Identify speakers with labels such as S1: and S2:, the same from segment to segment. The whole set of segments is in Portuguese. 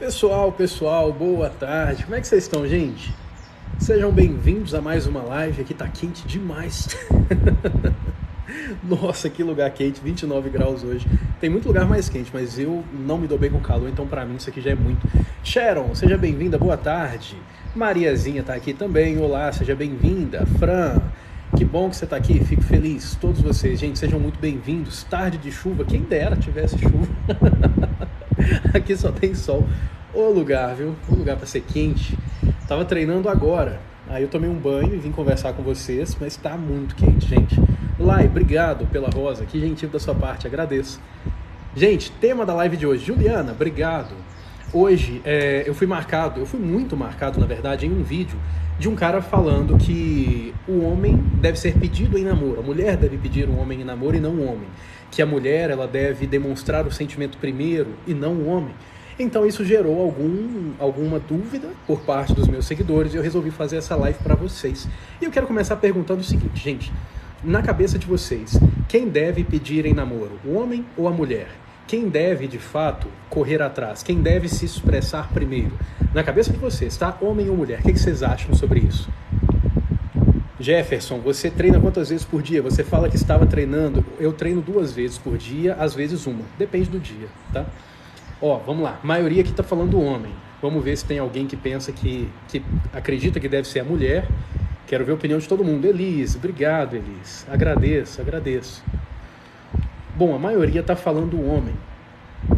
S1: Pessoal, boa tarde. Como é que vocês estão, gente? Sejam bem-vindos a mais uma live. Aqui tá quente demais. Nossa, que lugar quente, 29 graus hoje. Tem muito lugar mais quente, mas eu não me dou bem com calor, então pra mim isso aqui já é muito. Sharon, seja bem-vinda, boa tarde. Mariazinha tá aqui também, olá, seja bem-vinda. Fran, que bom que você tá aqui, fico feliz. Todos vocês, gente, sejam muito bem-vindos. Tarde de chuva, quem dera tivesse chuva. Aqui só tem sol. Ô lugar, viu? Ô lugar pra ser quente. Tava treinando agora. Aí eu tomei um banho e vim conversar com vocês, mas tá muito quente, gente. Lai, obrigado pela rosa. Que gentil da sua parte, agradeço. Gente, tema da live de hoje. Juliana, obrigado. Hoje eu fui muito marcado, na verdade, em um vídeo de um cara falando que o homem deve ser pedido em namoro. A mulher deve pedir o homem em namoro e não o homem. Que a mulher ela deve demonstrar o sentimento primeiro e não o homem. Então isso gerou alguma dúvida por parte dos meus seguidores e eu resolvi fazer essa live para vocês. E eu quero começar perguntando o seguinte, gente, na cabeça de vocês, quem deve pedir em namoro, o homem ou a mulher? Quem deve, de fato, correr atrás? Quem deve se expressar primeiro? Na cabeça de vocês, tá? Homem ou mulher? O que vocês acham sobre isso? Jefferson, você treina quantas vezes por dia? Você fala que estava treinando. Eu treino 2 vezes por dia, às vezes 1. Depende do dia, tá? Ó, vamos lá. A maioria aqui está falando do homem. Vamos ver se tem alguém que pensa que acredita que deve ser a mulher. Quero ver a opinião de todo mundo. Elis, obrigado, Elis. Agradeço. Bom, a maioria está falando do homem.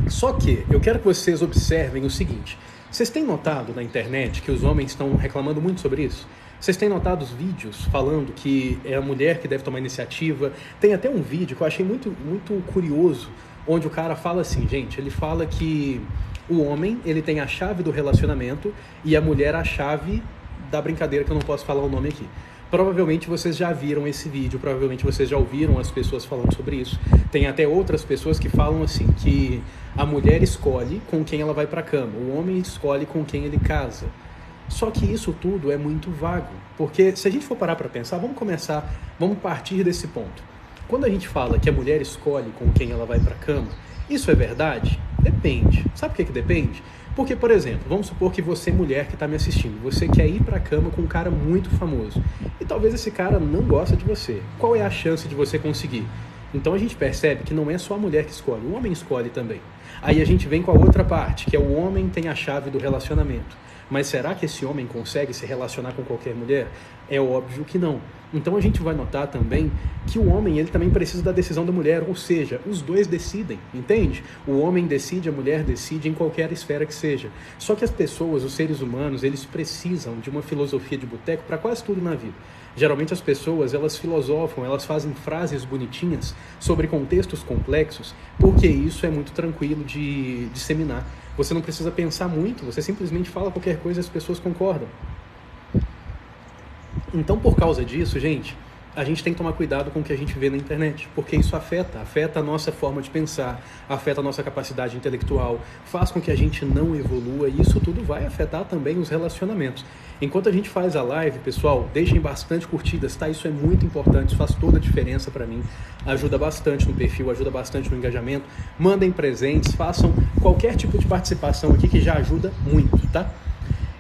S1: Só que eu quero que vocês observem o seguinte. Vocês têm notado na internet que os homens estão reclamando muito sobre isso? Vocês têm notado os vídeos falando que é a mulher que deve tomar iniciativa? Tem até um vídeo que eu achei muito curioso, onde o cara fala assim, gente, ele fala que o homem, ele tem a chave do relacionamento e a mulher a chave da brincadeira, que eu não posso falar o nome aqui. Provavelmente vocês já viram esse vídeo, provavelmente vocês já ouviram as pessoas falando sobre isso. Tem até outras pessoas que falam assim, que a mulher escolhe com quem ela vai pra cama, o homem escolhe com quem ele casa. Só que isso tudo é muito vago, porque se a gente for parar pra pensar, vamos partir desse ponto. Quando a gente fala que a mulher escolhe com quem ela vai pra cama, isso é verdade? Depende. Sabe por que depende? Porque, por exemplo, vamos supor que você, mulher que está me assistindo, você quer ir pra cama com um cara muito famoso. E talvez esse cara não gosta de você. Qual é a chance de você conseguir? Então a gente percebe que não é só a mulher que escolhe, o homem escolhe também. Aí a gente vem com a outra parte, que é o homem tem a chave do relacionamento. Mas será que esse homem consegue se relacionar com qualquer mulher? É óbvio que não. Então a gente vai notar também que o homem ele também precisa da decisão da mulher, ou seja, os dois decidem, entende? O homem decide, a mulher decide em qualquer esfera que seja. Só que as pessoas, os seres humanos, eles precisam de uma filosofia de boteco para quase tudo na vida. Geralmente as pessoas, elas filosofam, elas fazem frases bonitinhas sobre contextos complexos, porque isso é muito tranquilo de disseminar. Você não precisa pensar muito, você simplesmente fala qualquer coisa e as pessoas concordam. Então, por causa disso, gente, a gente tem que tomar cuidado com o que a gente vê na internet, porque isso afeta a nossa forma de pensar, afeta a nossa capacidade intelectual, faz com que a gente não evolua e isso tudo vai afetar também os relacionamentos. Enquanto a gente faz a live, pessoal, deixem bastante curtidas, tá? Isso é muito importante, isso faz toda a diferença para mim, ajuda bastante no perfil, ajuda bastante no engajamento, mandem presentes, façam qualquer tipo de participação aqui que já ajuda muito, tá?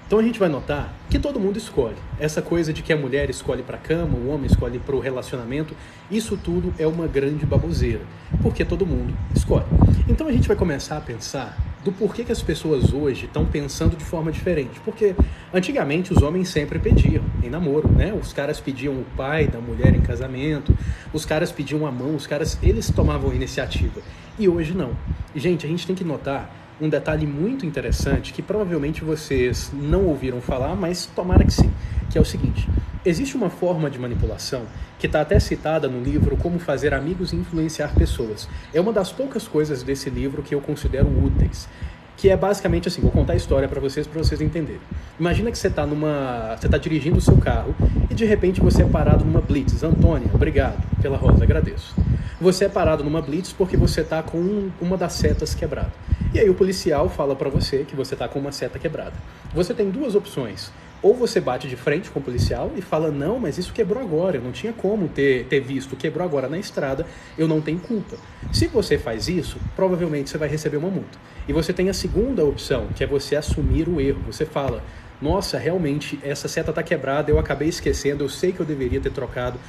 S1: Então a gente vai notar que todo mundo escolhe. Essa coisa de que a mulher escolhe para a cama, o homem escolhe para o relacionamento, isso tudo é uma grande baboseira, porque todo mundo escolhe. Então a gente vai começar a pensar do porquê que as pessoas hoje estão pensando de forma diferente. Porque antigamente os homens sempre pediam em namoro, né? Os caras pediam o pai da mulher em casamento, os caras pediam a mão, eles tomavam a iniciativa. E hoje não. E, gente, a gente tem que notar um detalhe muito interessante que provavelmente vocês não ouviram falar, mas tomara que sim, que é o seguinte: existe uma forma de manipulação que está até citada no livro Como Fazer Amigos e Influenciar Pessoas. É uma das poucas coisas desse livro que eu considero úteis, que é basicamente assim, vou contar a história para vocês entenderem. Imagina que você está dirigindo o seu carro e de repente você é parado numa blitz. Antônia, obrigado pela rosa, agradeço. Você é parado numa blitz porque você está com uma das setas quebrada. E aí o policial fala para você que você está com uma seta quebrada. Você tem 2 opções. Ou você bate de frente com o policial e fala, não, mas isso quebrou agora, eu não tinha como ter visto, quebrou agora na estrada, eu não tenho culpa. Se você faz isso, provavelmente você vai receber uma multa. E você tem a segunda opção, que é você assumir o erro. Você fala, nossa, realmente, essa seta está quebrada, eu acabei esquecendo, eu sei que eu deveria ter trocado.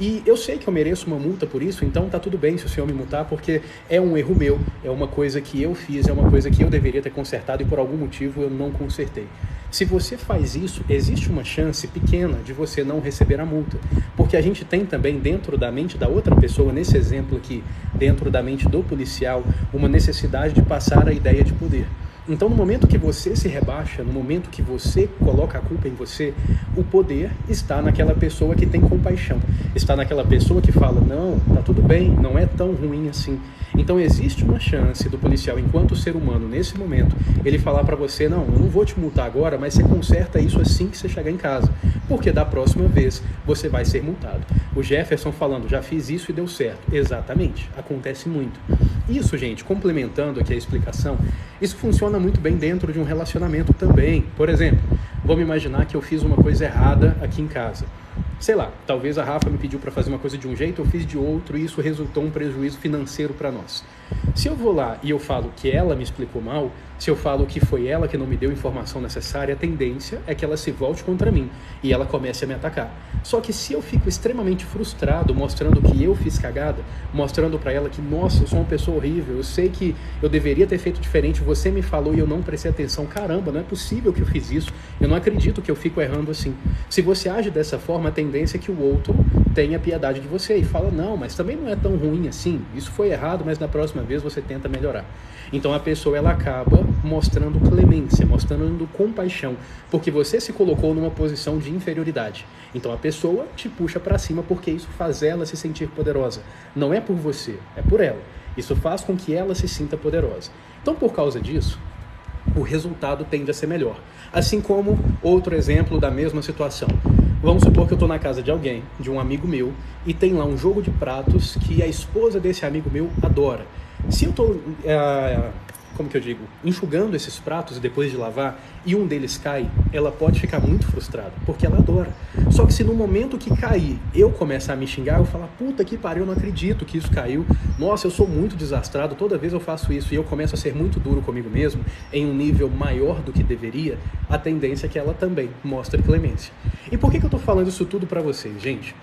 S1: E eu sei que eu mereço uma multa por isso, então tá tudo bem se o senhor me multar, porque é um erro meu, é uma coisa que eu fiz, é uma coisa que eu deveria ter consertado e por algum motivo eu não consertei. Se você faz isso, existe uma chance pequena de você não receber a multa. Porque a gente tem também dentro da mente da outra pessoa, nesse exemplo aqui, dentro da mente do policial, uma necessidade de passar a ideia de poder. Então, no momento que você se rebaixa, no momento que você coloca a culpa em você, o poder está naquela pessoa que tem compaixão. Está naquela pessoa que fala, não, tá tudo bem, não é tão ruim assim. Então, existe uma chance do policial, enquanto ser humano, nesse momento, ele falar para você, não, eu não vou te multar agora, mas você conserta isso assim que você chegar em casa. Porque da próxima vez, você vai ser multado. O Jefferson falando, já fiz isso e deu certo. Exatamente, acontece muito. Isso, gente, complementando aqui a explicação, isso funciona muito bem dentro de um relacionamento também. Por exemplo, vamos imaginar que eu fiz uma coisa errada aqui em casa. Sei lá, talvez a Rafa me pediu para fazer uma coisa de um jeito, eu fiz de outro e isso resultou um prejuízo financeiro para nós. Se eu vou lá e eu falo que ela me explicou mal, se eu falo que foi ela que não me deu a informação necessária, a tendência é que ela se volte contra mim e ela comece a me atacar. Só que se eu fico extremamente frustrado, mostrando que eu fiz cagada, mostrando para ela que, nossa, eu sou uma pessoa horrível, eu sei que eu deveria ter feito diferente, você me falou e eu não prestei atenção, caramba, não é possível que eu fiz isso, eu não acredito que eu fico errando assim. Se você age dessa forma, a tendência é que o outro tenha piedade de você e fala, não, mas também não é tão ruim assim, isso foi errado, mas na próxima vez você tenta melhorar. Então a pessoa ela acaba mostrando clemência, mostrando compaixão, porque você se colocou numa posição de inferioridade. Então a pessoa te puxa para cima porque isso faz ela se sentir poderosa. Não é por você, é por ela. Isso faz com que ela se sinta poderosa. Então por causa disso, o resultado tende a ser melhor. Assim como outro exemplo da mesma situação. Vamos supor que eu estou na casa de alguém, de um amigo meu, e tem lá um jogo de pratos que a esposa desse amigo meu adora. Se eu estou, enxugando esses pratos depois de lavar e um deles cai, ela pode ficar muito frustrada, porque ela adora. Só que se no momento que cair eu começar a me xingar, eu falar, puta que pariu, eu não acredito que isso caiu, nossa, eu sou muito desastrado, toda vez eu faço isso, e eu começo a ser muito duro comigo mesmo, em um nível maior do que deveria, a tendência é que ela também mostre clemência. E por que eu estou falando isso tudo para vocês, gente?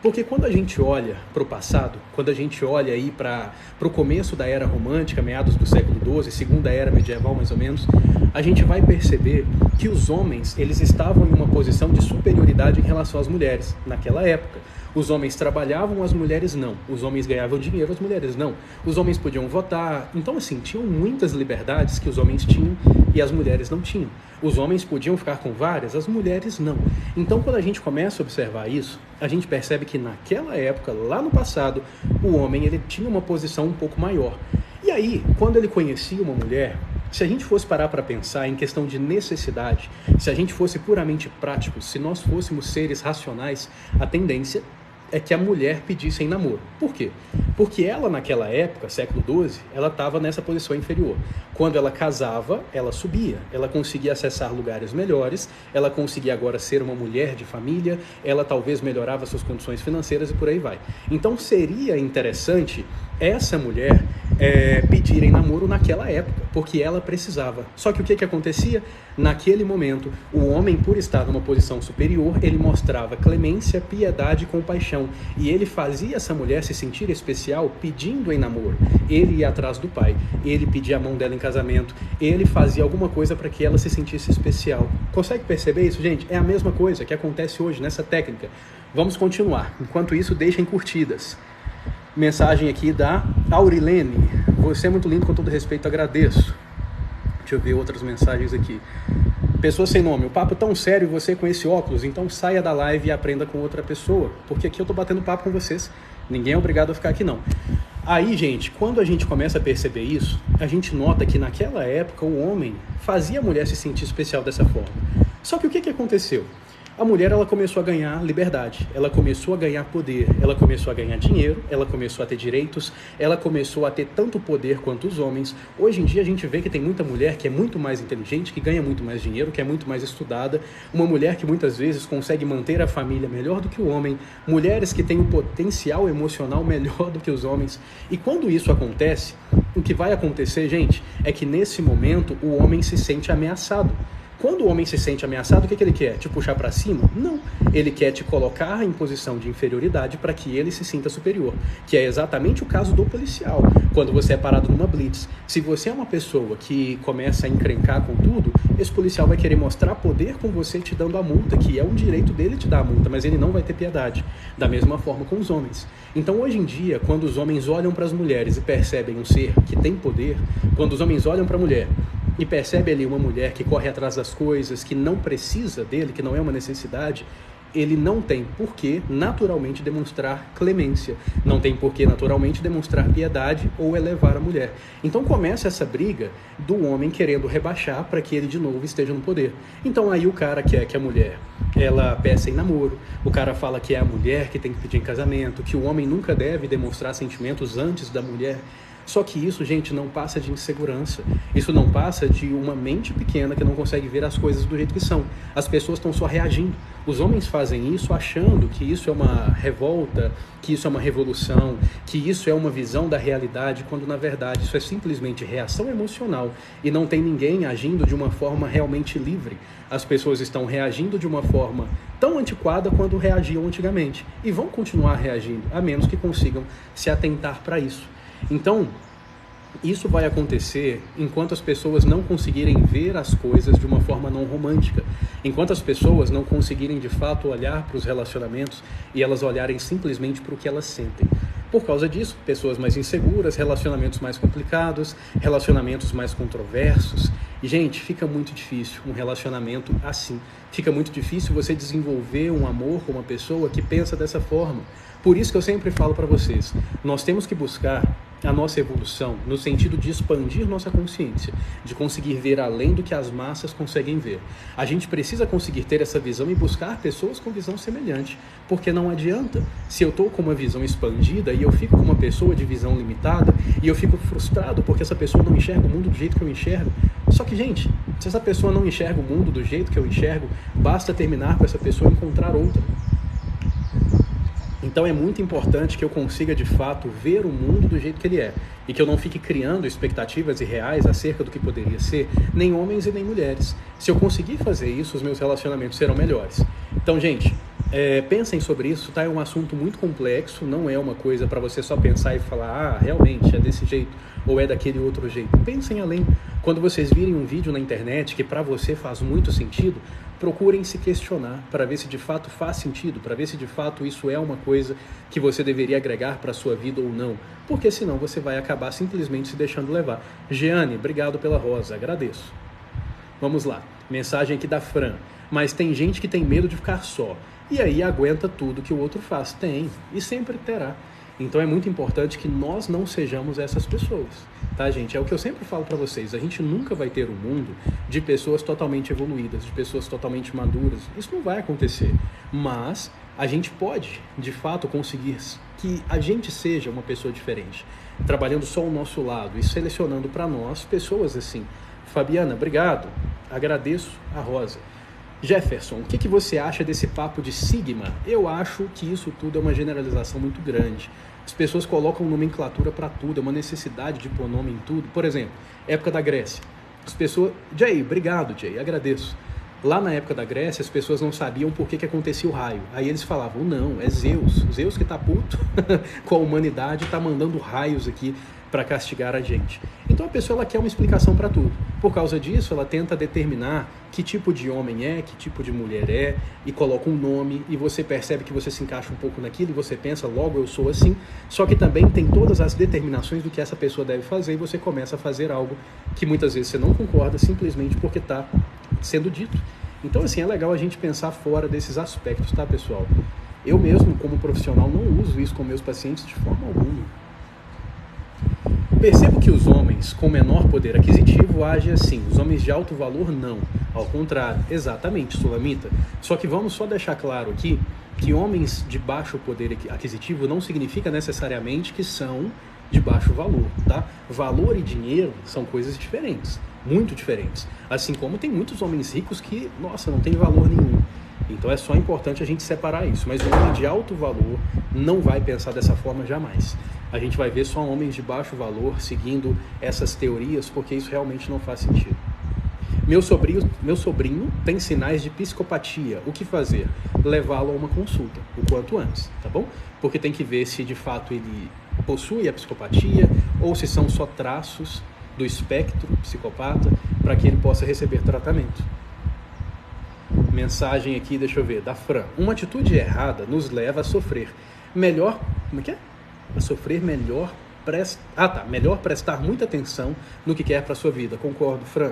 S1: Porque quando a gente olha para o passado, quando a gente olha aí para o começo da Era Romântica, meados do século XII, segunda Era Medieval mais ou menos, a gente vai perceber que os homens eles estavam em uma posição de superioridade em relação às mulheres naquela época. Os homens trabalhavam, as mulheres não. Os homens ganhavam dinheiro, as mulheres não. Os homens podiam votar. Então, assim, tinham muitas liberdades que os homens tinham e as mulheres não tinham. Os homens podiam ficar com várias, as mulheres não. Então, quando a gente começa a observar isso, a gente percebe que naquela época, lá no passado, o homem ele tinha uma posição um pouco maior. E aí, quando ele conhecia uma mulher, se a gente fosse parar para pensar em questão de necessidade, se a gente fosse puramente práticos, se nós fôssemos seres racionais, a tendência é que a mulher pedisse em namoro. Por quê? Porque ela, naquela época, século XII, ela estava nessa posição inferior. Quando ela casava, ela subia, ela conseguia acessar lugares melhores, ela conseguia agora ser uma mulher de família, ela talvez melhorava suas condições financeiras e por aí vai. Então seria interessante essa mulher pedir em namoro naquela época, porque ela precisava. Só que o que acontecia? Naquele momento, o homem, por estar numa posição superior, ele mostrava clemência, piedade e compaixão. E ele fazia essa mulher se sentir especial pedindo em namoro. Ele ia atrás do pai, ele pedia a mão dela em casamento, ele fazia alguma coisa para que ela se sentisse especial. Consegue perceber isso, gente? É a mesma coisa que acontece hoje nessa técnica. Vamos continuar. Enquanto isso, deixem curtidas. Mensagem aqui da Aurilene. Você é muito lindo, com todo respeito, agradeço. Deixa eu ver outras mensagens aqui. Pessoa sem nome, o papo tão sério, você com esse óculos, então saia da live e aprenda com outra pessoa, porque aqui eu tô batendo papo com vocês, ninguém é obrigado a ficar aqui não. Aí, gente, quando a gente começa a perceber isso, a gente nota que naquela época o homem fazia a mulher se sentir especial dessa forma. Só que o que aconteceu? A mulher, ela começou a ganhar liberdade, ela começou a ganhar poder, ela começou a ganhar dinheiro, ela começou a ter direitos, ela começou a ter tanto poder quanto os homens. Hoje em dia a gente vê que tem muita mulher que é muito mais inteligente, que ganha muito mais dinheiro, que é muito mais estudada, uma mulher que muitas vezes consegue manter a família melhor do que o homem, mulheres que têm um potencial emocional melhor do que os homens. E quando isso acontece, o que vai acontecer, gente, é que nesse momento o homem se sente ameaçado. Quando o homem se sente ameaçado, o que ele quer? Te puxar para cima? Não. Ele quer te colocar em posição de inferioridade para que ele se sinta superior. Que é exatamente o caso do policial. Quando você é parado numa blitz. Se você é uma pessoa que começa a encrencar com tudo, esse policial vai querer mostrar poder com você te dando a multa, que é um direito dele te dar a multa, mas ele não vai ter piedade. Da mesma forma com os homens. Então hoje em dia, quando os homens olham para as mulheres e percebem um ser que tem poder, quando os homens olham para a mulher e percebe ali uma mulher que corre atrás das coisas, que não precisa dele, que não é uma necessidade, ele não tem por que naturalmente demonstrar clemência, não tem por que naturalmente demonstrar piedade ou elevar a mulher. Então começa essa briga do homem querendo rebaixar para que ele de novo esteja no poder. Então aí o cara quer que a mulher ela peça em namoro, o cara fala que é a mulher que tem que pedir em casamento, que o homem nunca deve demonstrar sentimentos antes da mulher. Só que isso, gente, não passa de insegurança. Isso não passa de uma mente pequena que não consegue ver as coisas do jeito que são. As pessoas estão só reagindo. Os homens fazem isso achando que isso é uma revolta, que isso é uma revolução, que isso é uma visão da realidade, quando na verdade isso é simplesmente reação emocional e não tem ninguém agindo de uma forma realmente livre. As pessoas estão reagindo de uma forma tão antiquada quanto reagiam antigamente e vão continuar reagindo, a menos que consigam se atentar para isso. Então, isso vai acontecer enquanto as pessoas não conseguirem ver as coisas de uma forma não romântica, enquanto as pessoas não conseguirem de fato olhar para os relacionamentos e elas olharem simplesmente para o que elas sentem. Por causa disso, pessoas mais inseguras, relacionamentos mais complicados, relacionamentos mais controversos. E, gente, fica muito difícil um relacionamento assim. Fica muito difícil você desenvolver um amor com uma pessoa que pensa dessa forma. Por isso que eu sempre falo para vocês, nós temos que buscar a nossa evolução no sentido de expandir nossa consciência, de conseguir ver além do que as massas conseguem ver. A gente precisa conseguir ter essa visão e buscar pessoas com visão semelhante, porque não adianta. Se eu estou com uma visão expandida e eu fico com uma pessoa de visão limitada e eu fico frustrado porque essa pessoa não enxerga o mundo do jeito que eu enxergo. Só que, gente, se essa pessoa não enxerga o mundo do jeito que eu enxergo, basta terminar com essa pessoa e encontrar outra. Então é muito importante que eu consiga de fato ver o mundo do jeito que ele é e que eu não fique criando expectativas irreais acerca do que poderia ser, nem homens e nem mulheres. Se eu conseguir fazer isso, os meus relacionamentos serão melhores. Então, gente, pensem sobre isso, tá? É um assunto muito complexo, não é uma coisa para você só pensar e falar, realmente é desse jeito ou é daquele outro jeito. Pensem além. Quando vocês virem um vídeo na internet que para você faz muito sentido, procurem se questionar para ver se de fato faz sentido, para ver se de fato isso é uma coisa que você deveria agregar para a sua vida ou não, porque senão você vai acabar simplesmente se deixando levar. Jeane, obrigado pela rosa, agradeço. Vamos lá, mensagem aqui da Fran. Mas tem gente que tem medo de ficar só, e aí aguenta tudo que o outro faz. Tem, e sempre terá. Então é muito importante que nós não sejamos essas pessoas, tá, gente? É o que eu sempre falo para vocês, a gente nunca vai ter um mundo de pessoas totalmente evoluídas, de pessoas totalmente maduras, isso não vai acontecer, mas a gente pode, de fato, conseguir que a gente seja uma pessoa diferente, trabalhando só o nosso lado e selecionando para nós pessoas assim. Fabiana, obrigado, agradeço a rosa. Jefferson, o que você acha desse papo de Sigma? Eu acho que isso tudo é uma generalização muito grande. As pessoas colocam nomenclatura para tudo, é uma necessidade de pôr nome em tudo. Por exemplo, época da Grécia. As pessoas... Jay, obrigado, Jay, agradeço. Lá na época da Grécia, as pessoas não sabiam por que acontecia o raio. Aí eles falavam, não, é Zeus. Zeus que tá puto com a humanidade, tá mandando raios aqui para castigar a gente. Então a pessoa ela quer uma explicação para tudo. Por causa disso, ela tenta determinar que tipo de homem é, que tipo de mulher é, e coloca um nome, e você percebe que você se encaixa um pouco naquilo, e você pensa, logo eu sou assim, só que também tem todas as determinações do que essa pessoa deve fazer, e você começa a fazer algo que muitas vezes você não concorda, simplesmente porque está sendo dito. Então, assim, é legal a gente pensar fora desses aspectos, tá, pessoal? Eu mesmo, como profissional, não uso isso com meus pacientes de forma alguma. Percebo que os homens com menor poder aquisitivo agem assim, os homens de alto valor não. Ao contrário, exatamente, Sulamita. Só que vamos só deixar claro aqui que homens de baixo poder aquisitivo não significa necessariamente que são de baixo valor, tá? Valor e dinheiro são coisas diferentes, muito diferentes. Assim como tem muitos homens ricos que, nossa, não tem valor nenhum. Então é só importante a gente separar isso. Mas um homem de alto valor não vai pensar dessa forma jamais. A gente vai ver só homens de baixo valor seguindo essas teorias, porque isso realmente não faz sentido. Meu sobrinho tem sinais de psicopatia. O que fazer? Levá-lo a uma consulta, o quanto antes, tá bom? Porque tem que ver se de fato ele possui a psicopatia ou se são só traços do espectro psicopata para que ele possa receber tratamento. Mensagem aqui, deixa eu ver, da Fran. Uma atitude errada nos leva a sofrer. Melhor... Como é que é? A sofrer melhor... melhor prestar muita atenção no que quer para sua vida. Concordo, Fran.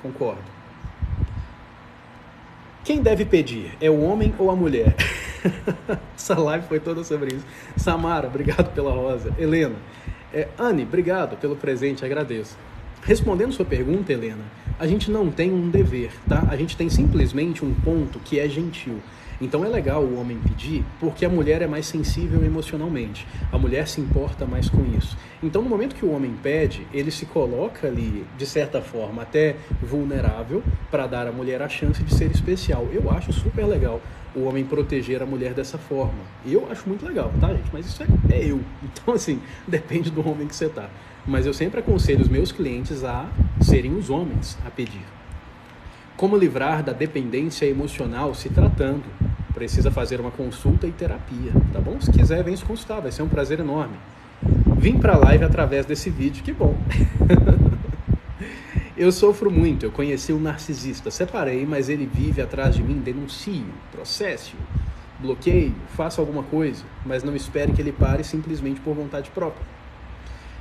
S1: Concordo. Quem deve pedir? É o homem ou a mulher? Essa live foi toda sobre isso. Samara, obrigado pela rosa. Helena. Anne, obrigado pelo presente, agradeço. Respondendo sua pergunta, Helena, a gente não tem um dever, tá? A gente tem simplesmente um ponto que é gentil. Então é legal o homem pedir, porque a mulher é mais sensível emocionalmente. A mulher se importa mais com isso. Então no momento que o homem pede, ele se coloca ali, de certa forma, até vulnerável, para dar à mulher a chance de ser especial. Eu acho super legal o homem proteger a mulher dessa forma. Eu acho muito legal, tá, gente? Mas isso é eu. Então, assim, depende do homem que você tá. Mas eu sempre aconselho os meus clientes a serem os homens a pedir. Como livrar da dependência emocional se tratando? Precisa fazer uma consulta e terapia, tá bom? Se quiser, vem se consultar, vai ser um prazer enorme. Vim pra live através desse vídeo, que bom. Eu sofro muito, eu conheci um narcisista, separei, mas ele vive atrás de mim, denuncio, processo, bloqueio, faço alguma coisa, mas não espere que ele pare simplesmente por vontade própria.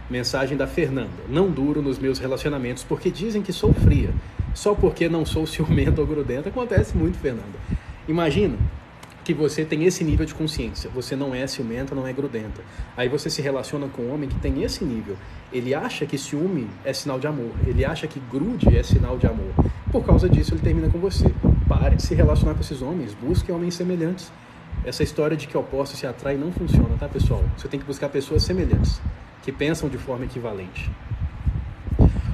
S1: Mensagem da Fernanda. Não duro nos meus relacionamentos porque dizem que sou fria. Só porque não sou ciumento ou grudenta. Acontece muito, Fernanda. Imagina que você tem esse nível de consciência. Você não é ciumenta, não é grudenta. Aí você se relaciona com um homem que tem esse nível. Ele acha que ciúme é sinal de amor. Ele acha que grude é sinal de amor. Por causa disso, ele termina com você. Pare de se relacionar com esses homens. Busque homens semelhantes. Essa história de que opostos se atraem não funciona, tá, pessoal? Você tem que buscar pessoas semelhantes, que pensam de forma equivalente.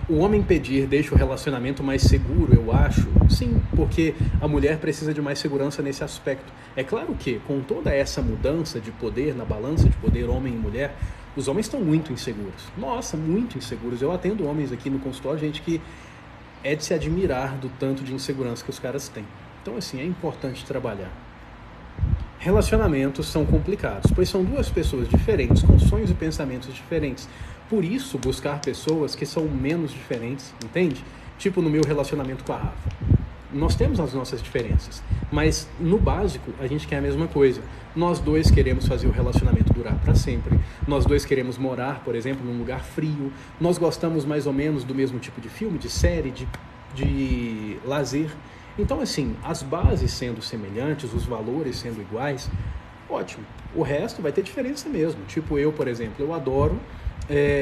S1: O homem pedir deixa o relacionamento mais seguro, eu acho. Sim, porque a mulher precisa de mais segurança nesse aspecto. É claro que, com toda essa mudança de poder, na balança de poder homem e mulher, os homens estão muito inseguros. Nossa, muito inseguros. Eu atendo homens aqui no consultório, gente que é de se admirar do tanto de insegurança que os caras têm. Então, assim, é importante trabalhar. Relacionamentos são complicados, pois são duas pessoas diferentes, com sonhos e pensamentos diferentes. Por isso, buscar pessoas que são menos diferentes, entende? Tipo no meu relacionamento com a Rafa. Nós temos as nossas diferenças, mas no básico a gente quer a mesma coisa. Nós dois queremos fazer o relacionamento durar para sempre. Nós dois queremos morar, por exemplo, num lugar frio. Nós gostamos mais ou menos do mesmo tipo de filme, de série, de lazer. Então, assim, as bases sendo semelhantes, os valores sendo iguais, ótimo. O resto vai ter diferença mesmo. Tipo eu, por exemplo, eu adoro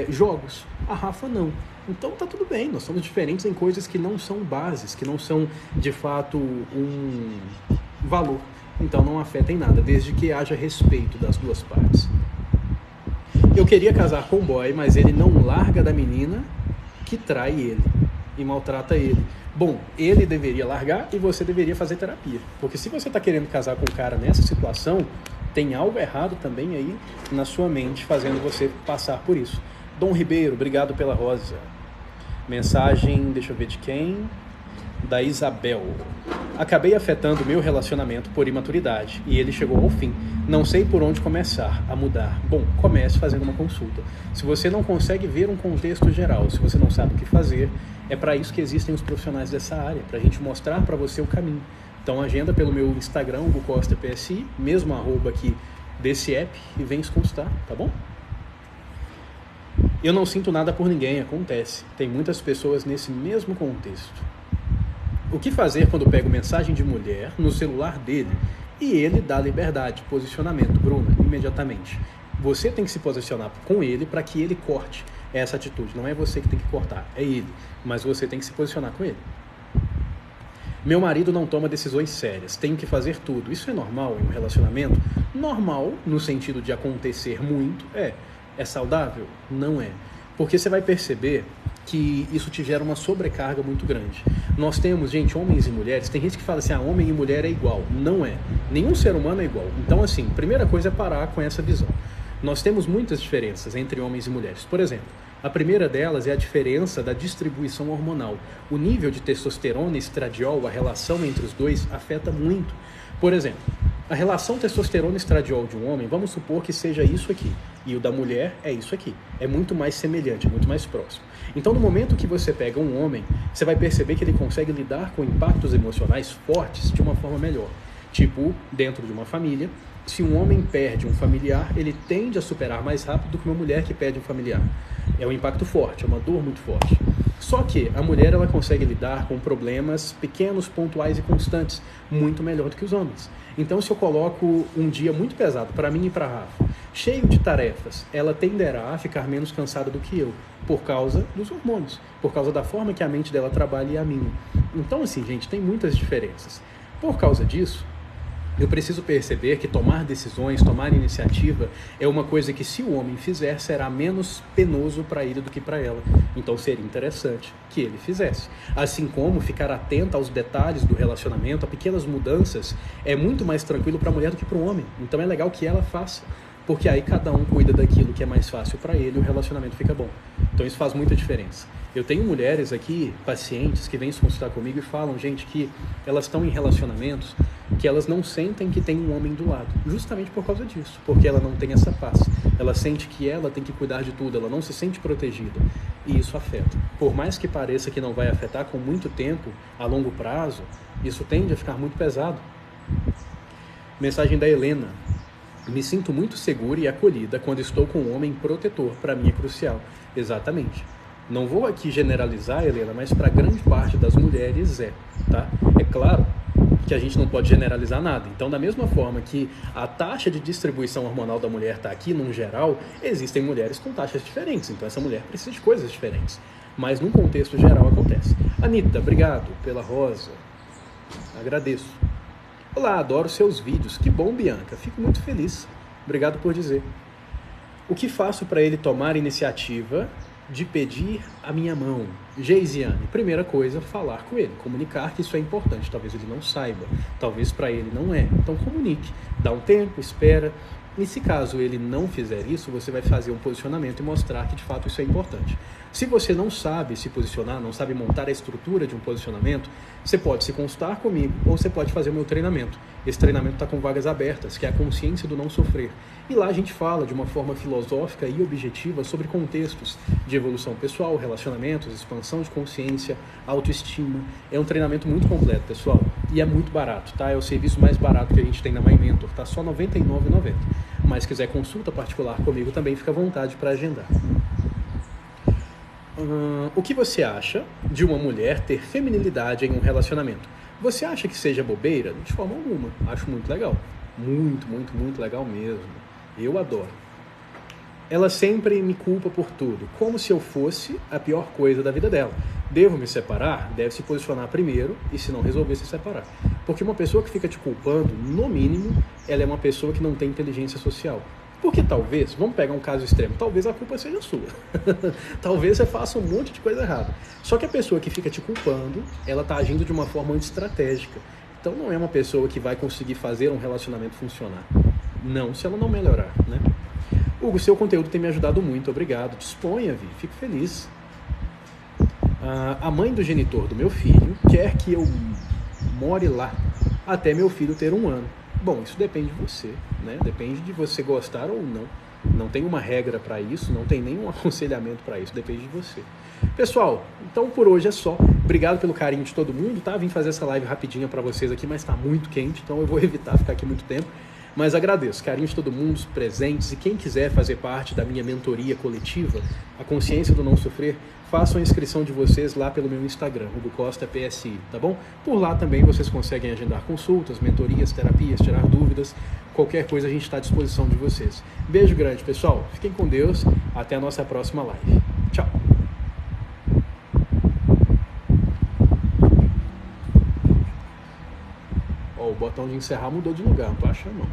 S1: jogos. A Rafa não. Então tá tudo bem, nós somos diferentes em coisas que não são bases, que não são, de fato, um valor. Então não afeta em nada, desde que haja respeito das duas partes. Eu queria casar com um boy, mas ele não larga da menina que trai ele e maltrata ele. Bom, ele deveria largar e você deveria fazer terapia. Porque se você está querendo casar com um cara nessa situação, tem algo errado também aí na sua mente, fazendo você passar por isso. Dom Ribeiro, obrigado pela rosa. Mensagem, deixa eu ver de quem? Da Isabel. Acabei afetando meu relacionamento por imaturidade e ele chegou ao fim. Não sei por onde começar a mudar. Bom, comece fazendo uma consulta. Se você não consegue ver um contexto geral, se você não sabe o que fazer, é para isso que existem os profissionais dessa área, para a gente mostrar para você o caminho. Então agenda pelo meu Instagram, Hugo Costa PSI, mesmo @ aqui desse app, e vem se consultar, tá bom? Eu não sinto nada por ninguém, acontece. Tem muitas pessoas nesse mesmo contexto. O que fazer quando pego mensagem de mulher no celular dele e ele dá liberdade, posicionamento, Bruna, imediatamente. Você tem que se posicionar com ele para que ele corte. essa atitude. Não é você que tem que cortar, é ele. Mas você tem que se posicionar com ele. Meu marido não toma decisões sérias, tenho que fazer tudo. Isso é normal em um relacionamento? Normal, no sentido de acontecer muito, é. É saudável? Não é. Porque você vai perceber que isso te gera uma sobrecarga muito grande. Nós temos, gente, homens e mulheres, tem gente que fala assim, homem e mulher é igual. Não é. Nenhum ser humano é igual. Então, assim, primeira coisa é parar com essa visão. Nós temos muitas diferenças entre homens e mulheres. Por exemplo, a primeira delas é a diferença da distribuição hormonal. O nível de testosterona e estradiol, a relação entre os dois, afeta muito. Por exemplo, a relação testosterona e estradiol de um homem, vamos supor que seja isso aqui. E o da mulher é isso aqui. É muito mais semelhante, muito mais próximo. Então, no momento que você pega um homem, você vai perceber que ele consegue lidar com impactos emocionais fortes de uma forma melhor. Tipo, dentro de uma família, se um homem perde um familiar, ele tende a superar mais rápido do que uma mulher que perde um familiar. É um impacto forte, é uma dor muito forte. Só que a mulher ela consegue lidar com problemas pequenos, pontuais e constantes muito melhor do que os homens. Então, se eu coloco um dia muito pesado para mim e para a Rafa, cheio de tarefas, ela tenderá a ficar menos cansada do que eu, por causa dos hormônios, por causa da forma que a mente dela trabalha e a minha. Então, assim, gente, tem muitas diferenças. Por causa disso, eu preciso perceber que tomar decisões, tomar iniciativa é uma coisa que se o homem fizer, será menos penoso para ele do que para ela. Então seria interessante que ele fizesse. Assim como ficar atento aos detalhes do relacionamento, a pequenas mudanças, é muito mais tranquilo para a mulher do que para o homem. Então é legal que ela faça, porque aí cada um cuida daquilo que é mais fácil para ele e o relacionamento fica bom. Então isso faz muita diferença. Eu tenho mulheres aqui, pacientes, que vêm se consultar comigo e falam, gente, que elas estão em relacionamentos que elas não sentem que tem um homem do lado, justamente por causa disso, porque ela não tem essa paz. Ela sente que ela tem que cuidar de tudo, ela não se sente protegida, e isso afeta. Por mais que pareça que não vai afetar com muito tempo, a longo prazo, isso tende a ficar muito pesado. Mensagem da Helena. Me sinto muito segura e acolhida quando estou com um homem protetor, para mim é crucial. Exatamente. Não vou aqui generalizar, Helena, mas para grande parte das mulheres tá? É claro que a gente não pode generalizar nada. Então, da mesma forma que a taxa de distribuição hormonal da mulher está aqui, num geral, existem mulheres com taxas diferentes. Então, essa mulher precisa de coisas diferentes. Mas, num contexto geral, acontece. Anitta, obrigado pela rosa. Agradeço. Olá, adoro seus vídeos. Que bom, Bianca. Fico muito feliz. Obrigado por dizer. O que faço para ele tomar iniciativa de pedir a minha mão? Geisiane, primeira coisa, falar com ele, comunicar que isso é importante. Talvez ele não saiba, talvez para ele não é. Então comunique, dá um tempo, espera. E se caso ele não fizer isso, você vai fazer um posicionamento e mostrar que de fato isso é importante. Se você não sabe se posicionar, não sabe montar a estrutura de um posicionamento, você pode se consultar comigo ou você pode fazer o meu treinamento. Esse treinamento está com vagas abertas, que é a consciência do não sofrer. E lá a gente fala de uma forma filosófica e objetiva sobre contextos de evolução pessoal, relacionamentos, expansão de consciência, autoestima. É um treinamento muito completo, pessoal, e é muito barato, tá? É o serviço mais barato que a gente tem na My Mentor, tá? Só R$ 99,90. Mas se quiser consulta particular comigo também, fica à vontade para agendar. O que você acha de uma mulher ter feminilidade em um relacionamento? Você acha que seja bobeira? De forma alguma. Acho muito legal. Muito, muito, muito legal mesmo. Eu adoro. Ela sempre me culpa por tudo, como se eu fosse a pior coisa da vida dela. Devo me separar? Deve se posicionar primeiro e, se não resolver, se separar. Porque uma pessoa que fica te culpando, no mínimo, ela é uma pessoa que não tem inteligência social. Porque talvez, vamos pegar um caso extremo, talvez a culpa seja sua. Talvez você faça um monte de coisa errada. Só que a pessoa que fica te culpando, ela está agindo de uma forma anti-estratégica. Então não é uma pessoa que vai conseguir fazer um relacionamento funcionar. Não, se ela não melhorar, né? Hugo, seu conteúdo tem me ajudado muito, obrigado. Disponha, Vi, fico feliz. A mãe do genitor do meu filho quer que eu more lá até meu filho ter 1 ano. Bom, isso depende de você, né? Depende de você gostar ou não. Não tem uma regra para isso, não tem nenhum aconselhamento para isso, depende de você. Pessoal, então por hoje é só. Obrigado pelo carinho de todo mundo, tá? Vim fazer essa live rapidinha para vocês aqui, mas está muito quente, então eu vou evitar ficar aqui muito tempo. Mas agradeço, carinho de todo mundo, os presentes, e quem quiser fazer parte da minha mentoria coletiva, a Consciência do Não Sofrer, façam a inscrição de vocês lá pelo meu Instagram, Hugo Costa PSI, tá bom? Por lá também vocês conseguem agendar consultas, mentorias, terapias, tirar dúvidas, qualquer coisa a gente está à disposição de vocês. Beijo grande, pessoal, fiquem com Deus, até a nossa próxima live. Ó, o botão de encerrar mudou de lugar, não tô achando não.